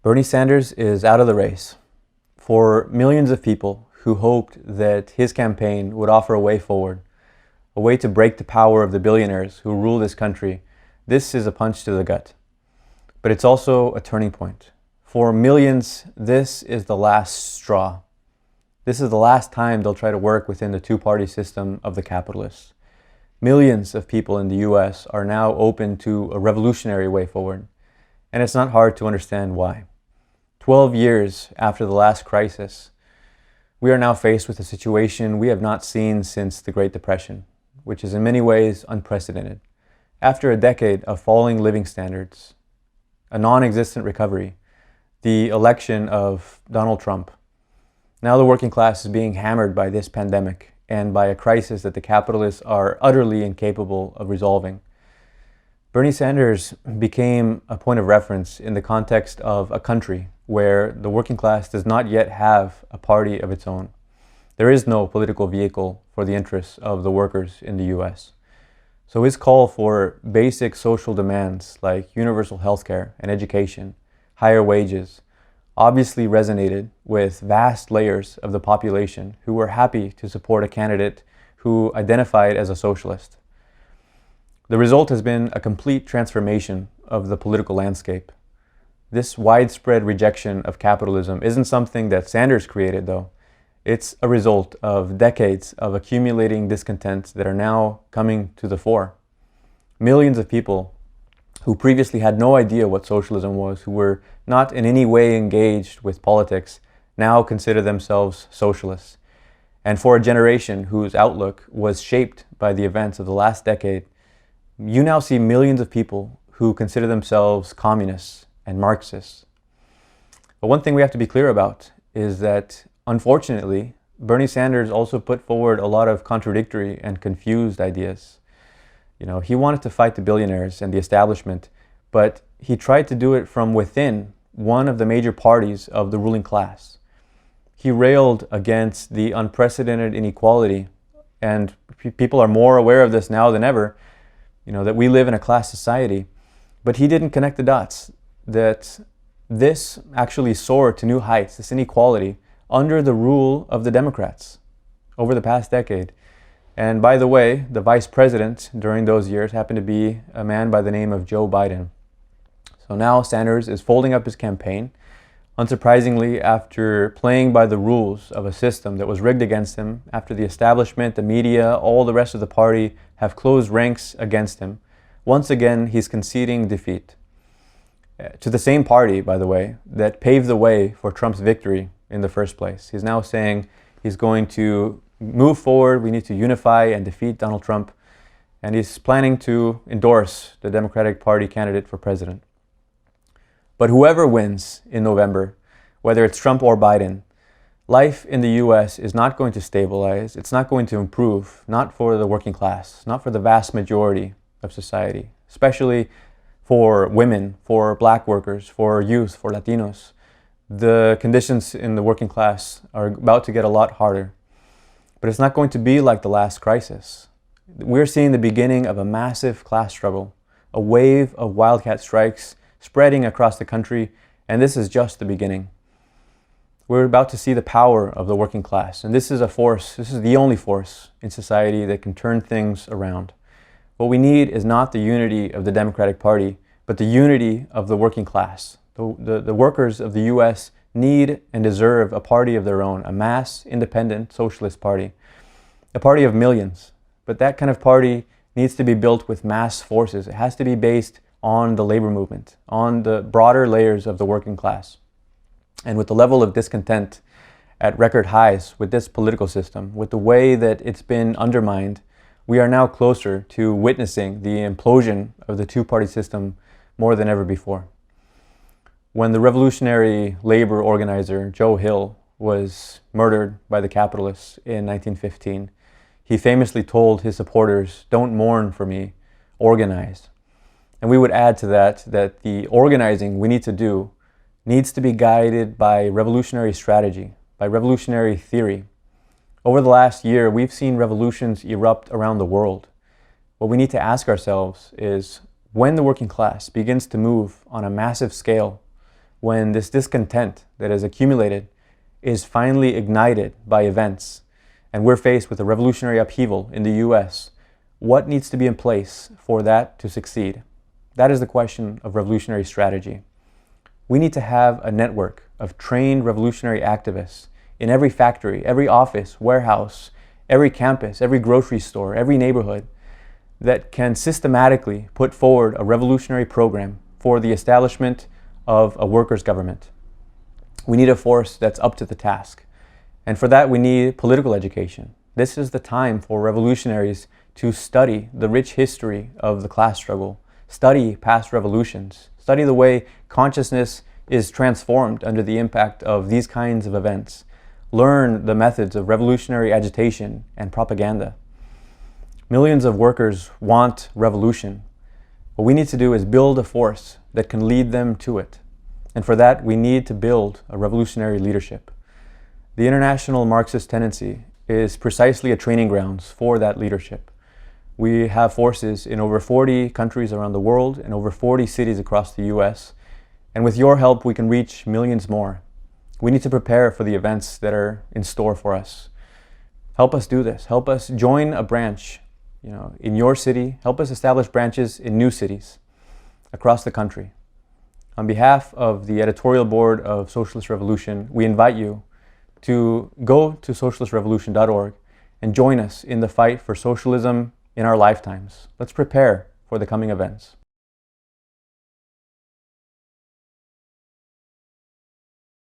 Bernie Sanders is out of the race. For millions of people who hoped that his campaign would offer a way forward, a way to break the power of the billionaires who rule this country, this is a punch to the gut. But it's also a turning point. For millions, this is the last straw. This is the last time they'll try to work within the two-party system of the capitalists. Millions of people in the US are now open to a revolutionary way forward, and it's not hard to understand why. 12 years after the last crisis, we are now faced with a situation we have not seen since the Great Depression, which is in many ways unprecedented. After a decade of falling living standards, a non-existent recovery, the election of Donald Trump, now the working class is being hammered by this pandemic and by a crisis that the capitalists are utterly incapable of resolving. Bernie Sanders became a point of reference in the context of a country where the working class does not yet have a party of its own. There is no political vehicle for the interests of the workers in the US. So his call for basic social demands like universal healthcare and education, higher wages, obviously resonated with vast layers of the population who were happy to support a candidate who identified as a socialist. The result has been a complete transformation of the political landscape. This widespread rejection of capitalism isn't something that Sanders created, though. It's a result of decades of accumulating discontent that are now coming to the fore. Millions of people who previously had no idea what socialism was, who were not in any way engaged with politics, now consider themselves socialists. And for a generation whose outlook was shaped by the events of the last decade, you now see millions of people who consider themselves communists and Marxists. But one thing we have to be clear about is that, unfortunately, Bernie Sanders also put forward a lot of contradictory and confused ideas. He wanted to fight the billionaires and the establishment, but he tried to do it from within one of the major parties of the ruling class. He railed against the unprecedented inequality, and people are more aware of this now than ever, that we live in a class society. But he didn't connect the dots, that this actually soared to new heights, this inequality, under the rule of the Democrats over the past decade. And by the way, the vice president during those years happened to be a man by the name of Joe Biden. So now Sanders is folding up his campaign, unsurprisingly, after playing by the rules of a system that was rigged against him, after the establishment, the media, all the rest of the party have closed ranks against him. Once again, he's conceding defeat. To the same party, by the way, that paved the way for Trump's victory in the first place. He's now saying he's going to move forward, we need to unify and defeat Donald Trump, and he's planning to endorse the Democratic Party candidate for president. But whoever wins in November, whether it's Trump or Biden, life in the US is not going to stabilize, it's not going to improve, not for the working class, not for the vast majority of society, especially for women, for black workers, for youth, for Latinos. The conditions in the working class are about to get a lot harder. But it's not going to be like the last crisis. We're seeing the beginning of a massive class struggle, a wave of wildcat strikes spreading across the country, and this is just the beginning. We're about to see the power of the working class, and this is the only force in society that can turn things around. What we need is not the unity of the Democratic Party, but the unity of the working class. The workers of the US need and deserve a party of their own, a mass, independent, socialist party. A party of millions. But that kind of party needs to be built with mass forces. It has to be based on the labor movement, on the broader layers of the working class. And with the level of discontent at record highs with this political system, with the way that it's been undermined, we are now closer to witnessing the implosion of the two-party system more than ever before. When the revolutionary labor organizer Joe Hill was murdered by the capitalists in 1915, he famously told his supporters, "Don't mourn for me, organize." And we would add to that the organizing we need to do needs to be guided by revolutionary strategy, by revolutionary theory. Over the last year, we've seen revolutions erupt around the world. What we need to ask ourselves is, when the working class begins to move on a massive scale, when this discontent that has accumulated is finally ignited by events, and we're faced with a revolutionary upheaval in the US, what needs to be in place for that to succeed? That is the question of revolutionary strategy. We need to have a network of trained revolutionary activists in every factory, every office, warehouse, every campus, every grocery store, every neighborhood that can systematically put forward a revolutionary program for the establishment of a workers' government. We need a force that's up to the task. And for that, we need political education. This is the time for revolutionaries to study the rich history of the class struggle, study past revolutions, study the way consciousness is transformed under the impact of these kinds of events, learn the methods of revolutionary agitation and propaganda. Millions of workers want revolution. What we need to do is build a force that can lead them to it. And for that, we need to build a revolutionary leadership. The international Marxist tendency is precisely a training grounds for that leadership. We have forces in over 40 countries around the world and over 40 cities across the US. And with your help, we can reach millions more. We need to prepare for the events that are in store for us. Help us do this. Help us join a branch, in your city. Help us establish branches in new cities across the country. On behalf of the editorial board of Socialist Revolution, we invite you to go to socialistrevolution.org and join us in the fight for socialism in our lifetimes. Let's prepare for the coming events.